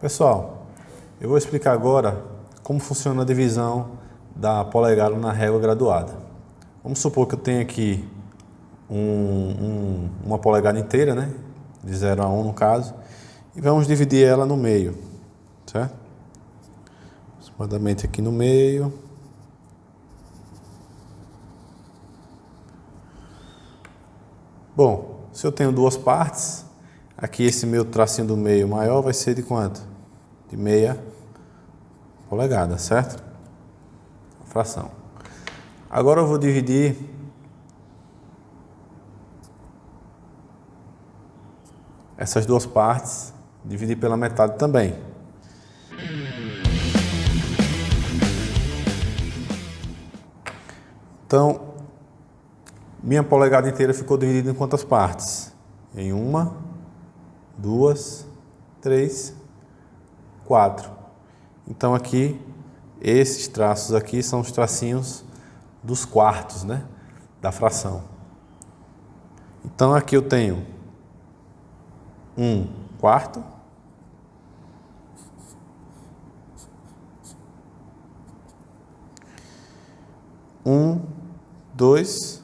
Pessoal, eu vou explicar agora como funciona a divisão da polegada na régua graduada. Vamos supor que eu tenho aqui uma polegada inteira, né? De 0 a 1 no caso, e vamos dividir ela no meio, certo? Aproximadamente aqui no meio. Bom, se eu tenho duas partes, aqui esse meu tracinho do meio maior vai ser de quanto? De meia polegada, certo? A fração. Agora eu vou dividir essas duas partes, dividir pela metade também. Então, minha polegada inteira ficou dividida em quantas partes? Em 1, 2, 3, 4. Então aqui, esses traços aqui são os tracinhos dos quartos, né? Da fração. Então aqui eu tenho 1 quarto, 1, 2,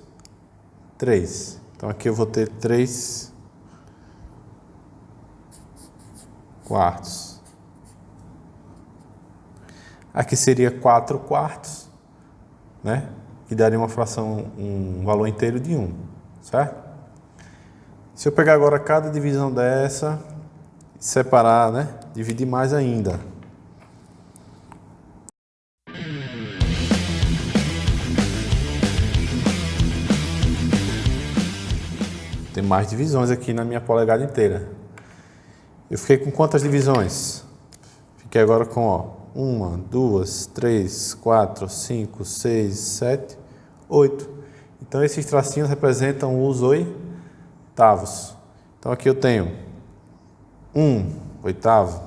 3. Então aqui eu vou ter 3 quartos. Aqui seria 4 quartos, né? Que daria uma fração, um valor inteiro de 1, certo? Se eu pegar agora cada divisão dessa, separar, né? Dividir mais ainda. Tem mais divisões aqui na minha polegada inteira. Eu fiquei com quantas divisões? Fiquei agora com, ó, 1, 2, 3, 4, 5, 6, 7, 8. Então esses tracinhos representam os oitavos. Então aqui eu tenho 1 oitavo,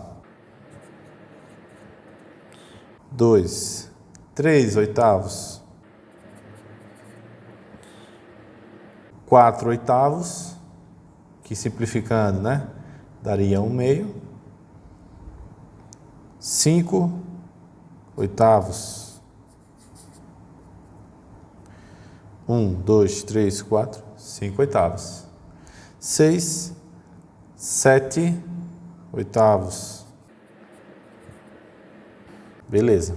2, 3 oitavos, 4 oitavos, que simplificando, né, daria 1 meio, 5 oitavos, 1, 2, 3, 4, 5 oitavos, 6, 7 oitavos, beleza.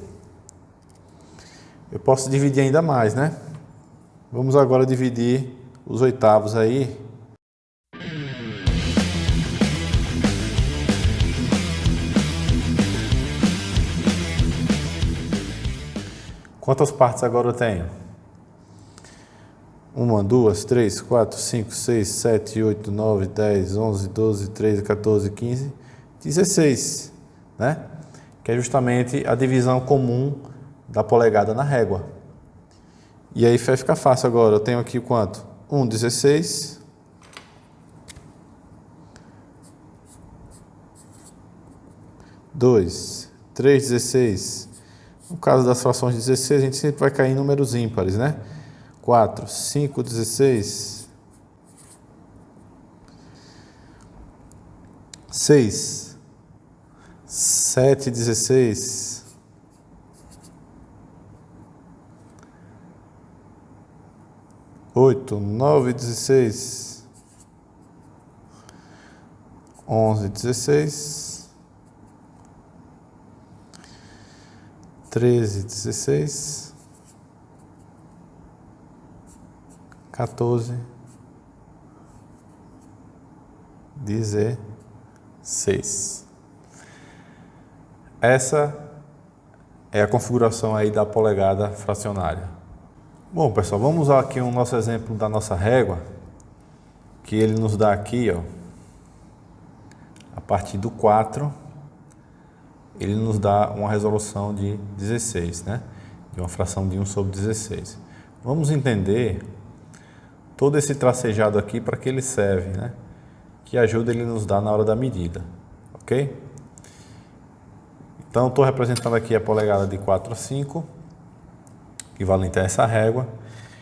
Eu posso dividir ainda mais, né? Vamos agora dividir os oitavos aí. Quantas partes agora eu tenho? 1, 2, 3, 4, 5, 6, 7, 8, 9, 10, 11, 12, 13, 14, 15, 16, né? Que é justamente a divisão comum da polegada na régua. E aí vai ficar fácil agora. Eu tenho aqui quanto? 1, 16. 2, 3, 16. No caso das frações 16, a gente sempre vai cair em números ímpares, né? 4, 5, 16. 6, 7, 16. 8, 9, 16. 11, 16. 13, 16, 14, 16. Essa é a configuração aí da polegada fracionária. Bom, pessoal, vamos usar aqui o nosso exemplo da nossa régua, que ele nos dá aqui, ó, a partir do 4, ele nos dá uma resolução de 16, né? De uma fração de 1 sobre 16. Vamos entender todo esse tracejado aqui para que ele serve, né? Que ajuda ele nos dar na hora da medida, ok? Então, estou representando aqui a polegada de 4 a 5, equivalente a essa régua.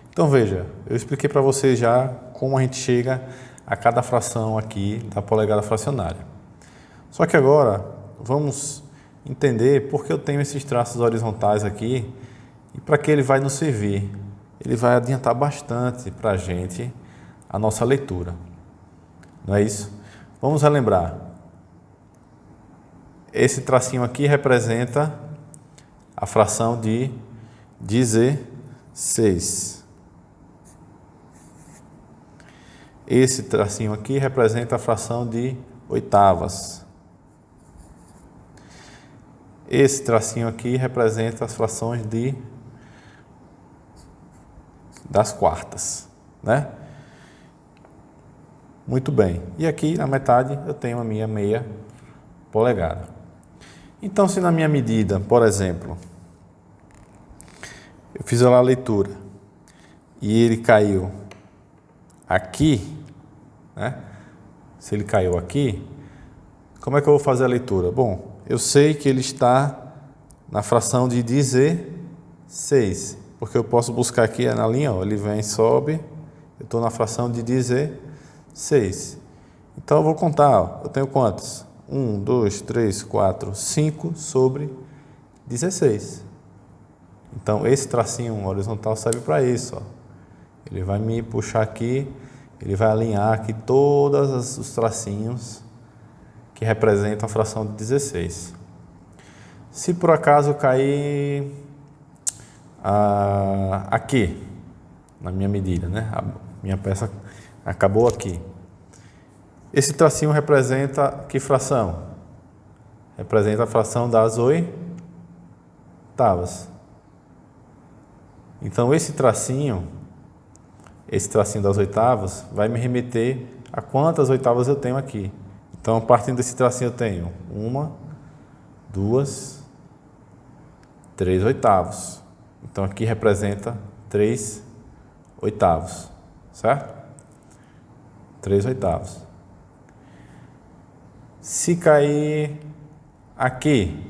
Então, veja, eu expliquei para vocês já como a gente chega a cada fração aqui da polegada fracionária. Só que agora, vamos entender por que eu tenho esses traços horizontais aqui e para que ele vai nos servir. Ele vai adiantar bastante para a gente a nossa leitura. Não é isso? Vamos relembrar. Esse tracinho aqui representa a fração de 16. Esse tracinho aqui representa a fração de oitavas. Esse tracinho aqui representa as frações das quartas, né? Muito bem. E aqui na metade eu tenho a minha meia polegada. Então, se na minha medida, por exemplo, eu fiz lá a leitura e ele caiu aqui, né? Se ele caiu aqui, como é que eu vou fazer a leitura? Bom, eu sei que ele está na fração de 16, porque eu posso buscar aqui na linha, ó, ele vem, sobe, eu estou na fração de 16. Então eu vou contar, ó, eu tenho quantos? 1, 2, 3, 4, 5 sobre 16. Então esse tracinho horizontal serve para isso, ó. Ele vai me puxar aqui, ele vai alinhar aqui todos os tracinhos que representam a fração de 16. Se por acaso cair aqui, na minha medida, né? A minha peça acabou aqui. Esse tracinho representa que fração? Representa a fração das oitavas. Então esse tracinho das oitavas vai me remeter a quantas oitavas eu tenho aqui. Então, partindo desse tracinho eu tenho 1, 2, 3 oitavos. Então aqui representa 3 oitavos, certo? 3 oitavos. Se cair aqui,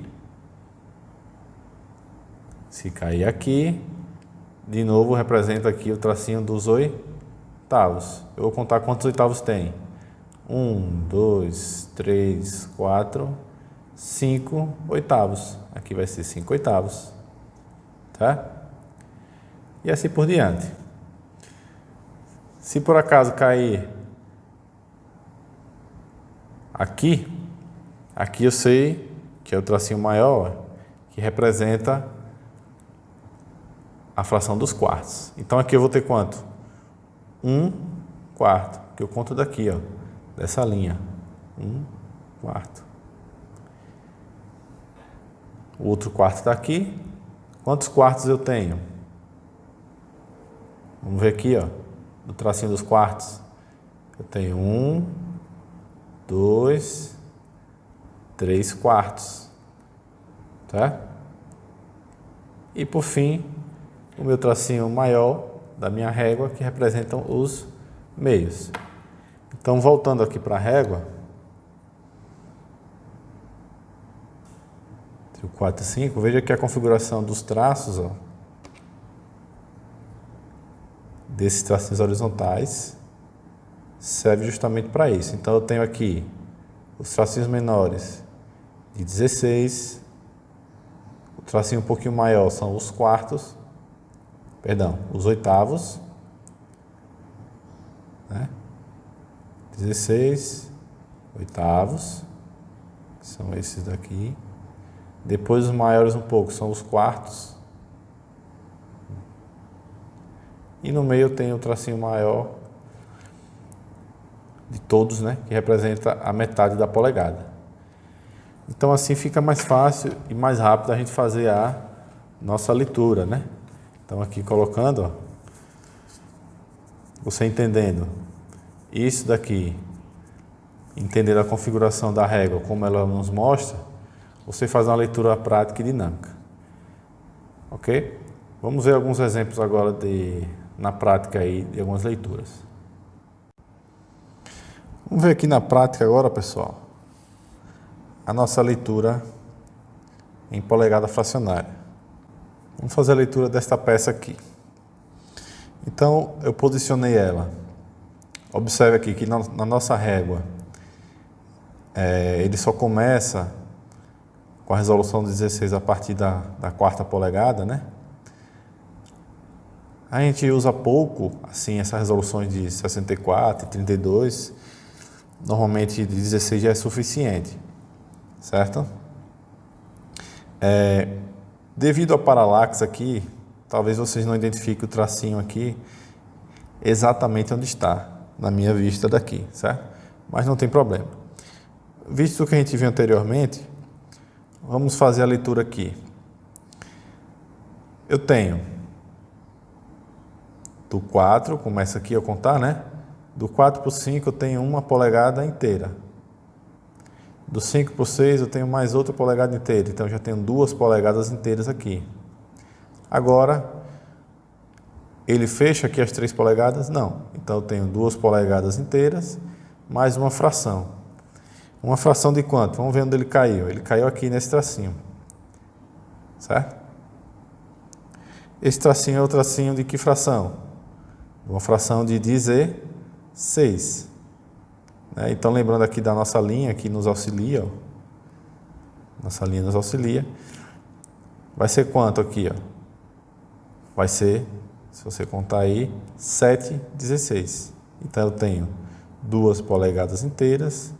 de novo representa aqui o tracinho dos oitavos. Eu vou contar quantos oitavos tem. 1, 2, 3, 4, 5 oitavos. Aqui vai ser 5 oitavos. Tá? E assim por diante. Se por acaso cair aqui eu sei que é o tracinho maior, que representa a fração dos quartos. Então aqui eu vou ter quanto? 1 quarto, que eu conto daqui, ó, dessa linha. 1 quarto. O outro quarto está aqui. Quantos quartos eu tenho? Vamos ver aqui, ó, no tracinho dos quartos. Eu tenho 1, 2, 3 quartos. Tá? E por fim, o meu tracinho maior da minha régua, que representam os meios. Então, voltando aqui para a régua, 4 e 5, veja que a configuração dos traços, ó, desses tracinhos horizontais, serve justamente para isso. Então, eu tenho aqui os tracinhos menores de 16, o tracinho um pouquinho maior são os quartos, os oitavos, né? 16 oitavos, que são esses daqui. Depois os maiores um pouco são os quartos. E no meio eu tenho o tracinho maior de todos, né? Que representa a metade da polegada. Então assim fica mais fácil e mais rápido a gente fazer a nossa leitura, né? Então aqui colocando, ó, você entendendo isso daqui, entendendo a configuração da régua, como ela nos mostra, você faz uma leitura prática e dinâmica. Ok? Vamos ver alguns exemplos agora na prática aí de algumas leituras. Vamos ver aqui na prática agora, pessoal, a nossa leitura em polegada fracionária. Vamos fazer a leitura desta peça aqui. Então, eu posicionei ela. Observe aqui que na nossa régua, ele só começa com a resolução de 16 a partir da quarta polegada, né? A gente usa pouco, assim, essas resoluções de 64 e 32, normalmente de 16 já é suficiente, certo? Devido à paralaxe aqui, talvez vocês não identifiquem o tracinho aqui exatamente onde está, na minha vista daqui, certo? Mas não tem problema. Visto o que a gente viu anteriormente, vamos fazer a leitura aqui. Eu tenho do 4, começa aqui a contar, né? Do 4 para o 5 eu tenho uma polegada inteira. Do 5 para o 6 eu tenho mais outra polegada inteira. Então eu já tenho 2 polegadas inteiras aqui. Agora, ele fecha aqui as 3 polegadas? Não. Então eu tenho 2 polegadas inteiras mais uma fração. Uma fração de quanto? Vamos ver onde ele caiu. Ele caiu aqui nesse tracinho. Certo? Esse tracinho é o tracinho de que fração? Uma fração de 16. Então, lembrando aqui da nossa linha que nos auxilia, ó. Nossa linha nos auxilia. Vai ser quanto aqui, ó? Vai ser, se você contar aí, 7/16. Então, eu tenho 2 polegadas inteiras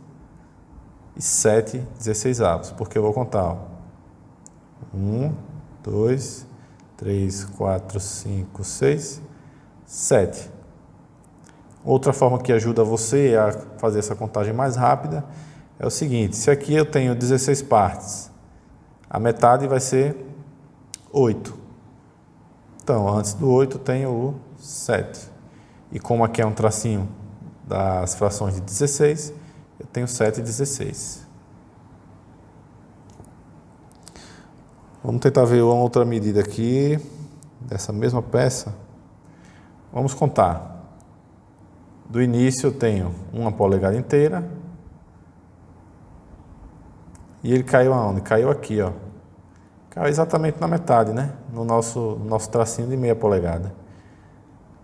e 7/16, porque eu vou contar, ó. 1, 2, 3, 4, 5, 6, 7. Outra forma que ajuda você a fazer essa contagem mais rápida é o seguinte: se aqui eu tenho 16 partes, a metade vai ser 8. Então, antes do 8 tenho o 7. E como aqui é um tracinho das frações de 16, eu tenho 7/16. Vamos tentar ver uma outra medida aqui, dessa mesma peça. Vamos contar. Do início eu tenho uma polegada inteira. E ele caiu aonde? Caiu aqui, ó. Caiu exatamente na metade, né? No nosso tracinho de meia polegada.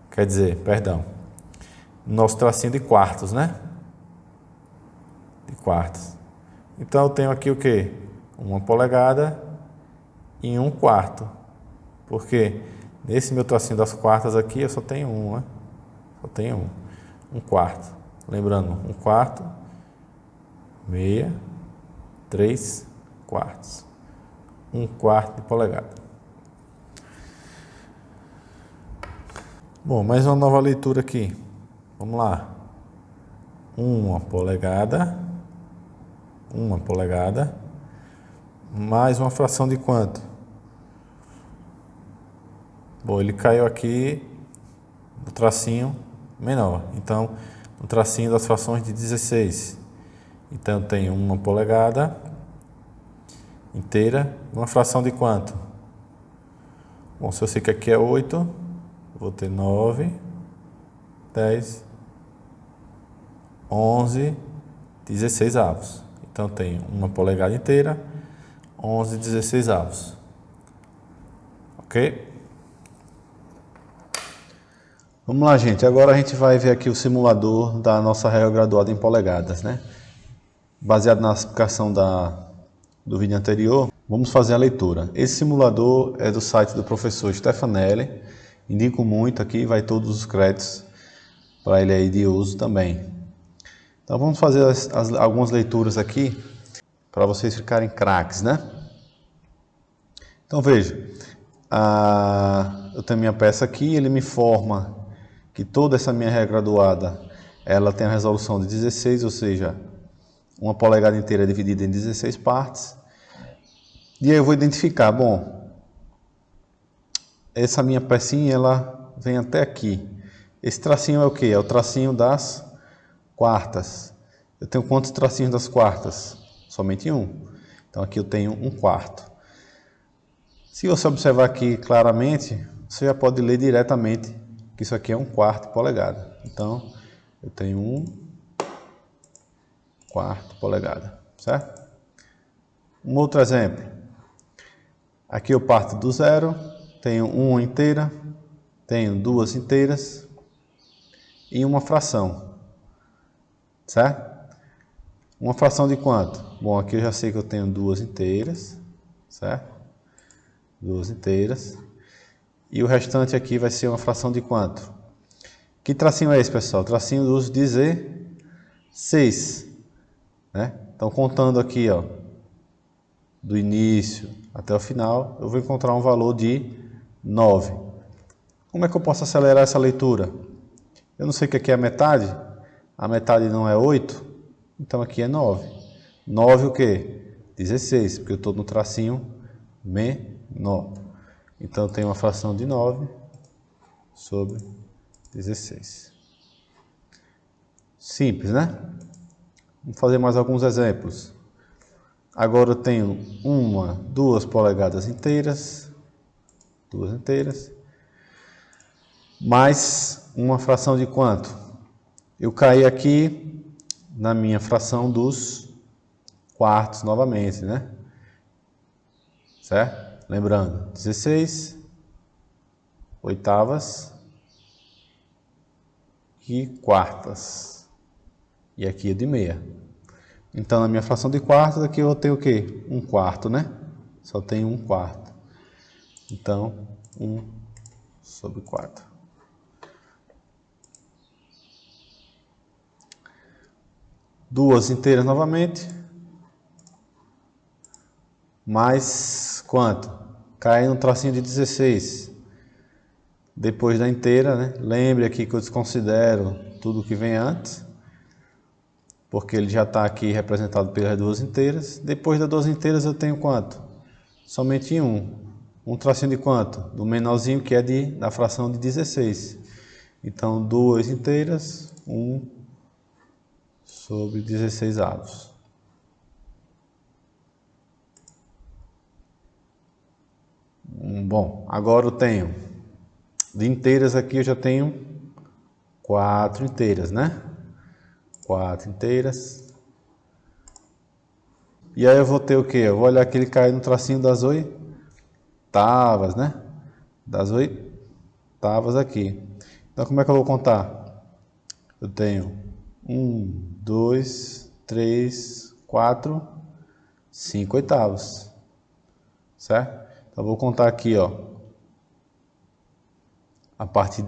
Quer dizer, perdão. Nosso tracinho de quartos, né? De quartos. Então eu tenho aqui o quê? Uma polegada e 1/4. Por quê? Nesse meu tracinho das quartas aqui eu só tenho um, né? Só tenho um. 1/4. Lembrando, 1/4, meia, 3/4. 1/4 de polegada. Bom, mais uma nova leitura aqui. Vamos lá. Uma polegada, mais uma fração de quanto? Bom, ele caiu aqui no tracinho menor. Então, no tracinho das frações de 16. Então, eu tenho uma polegada inteira. Uma fração de quanto? Bom, se eu sei que aqui é 8, vou ter 9, 10, 11, 16 avos. Então, eu tenho uma polegada inteira, 11/16 avos. Ok? Vamos lá, gente. Agora a gente vai ver aqui o simulador da nossa régua graduada em polegadas, né? Baseado na explicação do vídeo anterior, vamos fazer a leitura. Esse simulador é do site do professor Stefanelli. Indico muito aqui, vai todos os créditos para ele aí de uso também. Então vamos fazer algumas leituras aqui para vocês ficarem craques, né? Então veja, eu tenho minha peça aqui, ele me informa que toda essa minha régua graduada, ela tem a resolução de 16, ou seja, uma polegada inteira dividida em 16 partes. E aí eu vou identificar, bom, essa minha pecinha, ela vem até aqui. Esse tracinho é o quê? É o tracinho das quartas. Eu tenho quantos tracinhos das quartas? Somente um. Então aqui eu tenho 1/4. Se você observar aqui claramente, você já pode ler diretamente que isso aqui é 1/4 polegada. Então, eu tenho 1/4 polegada, certo? Um outro exemplo. Aqui eu parto do zero, tenho uma inteira, tenho 2 inteiras e uma fração, certo? Uma fração de quanto? Bom, aqui eu já sei que eu tenho duas inteiras, certo? Duas inteiras. E o restante aqui vai ser uma fração de quanto? Que tracinho é esse, pessoal? Tracinho dos 16, né? Então, contando aqui, ó, do início até o final, eu vou encontrar um valor de 9. Como é que eu posso acelerar essa leitura? Eu não sei o que aqui é a metade. A metade não é 8, então aqui é 9. 9 o quê? 16, porque eu estou no tracinho menor. Então, eu tenho uma fração de 9 sobre 16. Simples, né? Vamos fazer mais alguns exemplos. Agora eu tenho 2 polegadas inteiras, mais uma fração de quanto? Eu caí aqui na minha fração dos quartos novamente, né? Certo? Lembrando, 16 oitavas e quartas. E aqui é de meia. Então, na minha fração de quartos, aqui eu vou ter o quê? 1/4, né? Só tem 1/4. Então, 1 sobre 4. Duas inteiras novamente. Mais quanto? Cai no tracinho de 16. Depois da inteira, né? Lembre aqui que eu desconsidero tudo que vem antes, porque ele já está aqui representado pelas duas inteiras. Depois das duas inteiras eu tenho quanto? Somente um. Um tracinho de quanto? Do menorzinho, que é da fração de 16. Então, 2 inteiras, 1 sobre 16 avos. Bom, agora eu tenho, de inteiras aqui eu já tenho 4 inteiras, né? 4 inteiras. E aí eu vou ter o quê? Eu vou olhar que ele cai no tracinho das oitavas, né? Das oitavas aqui. Então, como é que eu vou contar? Eu tenho 1, 2, 3, 4, 5 oitavos. Certo? Então, eu vou contar aqui, ó, a partir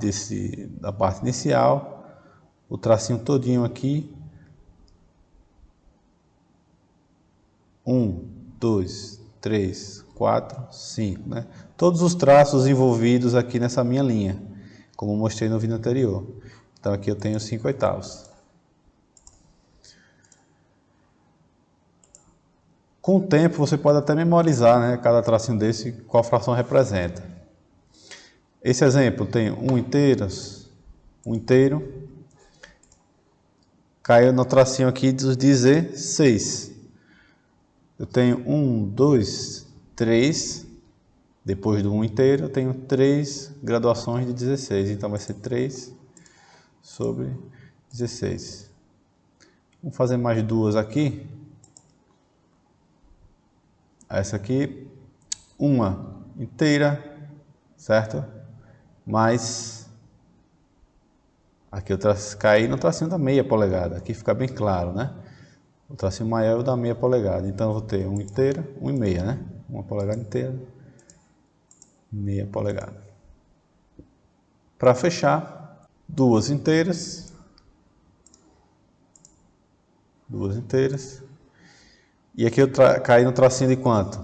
da parte inicial, o tracinho todinho aqui. 1, 2, 3, 4, 5, né? Todos os traços envolvidos aqui nessa minha linha, como mostrei no vídeo anterior. Então, aqui eu tenho 5 oitavos. Com o tempo, você pode até memorizar, né, cada tracinho desse, qual fração representa. Esse exemplo tem 1 inteiro, caiu no tracinho aqui dos 16. Eu tenho 1, 2, 3, depois do 1 inteiro, eu tenho 3 graduações de 16, então vai ser 3 sobre 16. Vamos fazer mais duas aqui. Essa aqui, uma inteira, certo? Mais, aqui eu caí no tracinho da meia polegada, aqui fica bem claro, né? O tracinho maior é o da meia polegada, então eu vou ter 1 inteira, 1,5, né? 1 polegada inteira, meia polegada. Para fechar, duas inteiras. E aqui eu caí no tracinho de quanto?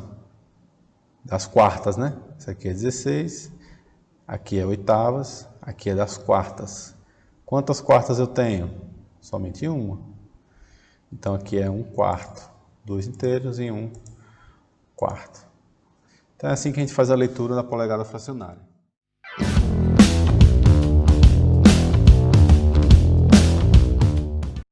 Das quartas, né? Isso aqui é 16, aqui é oitavas, aqui é das quartas. Quantas quartas eu tenho? Somente uma. Então aqui é 1/4. 2 inteiros e 1/4. Então é assim que a gente faz a leitura da polegada fracionária.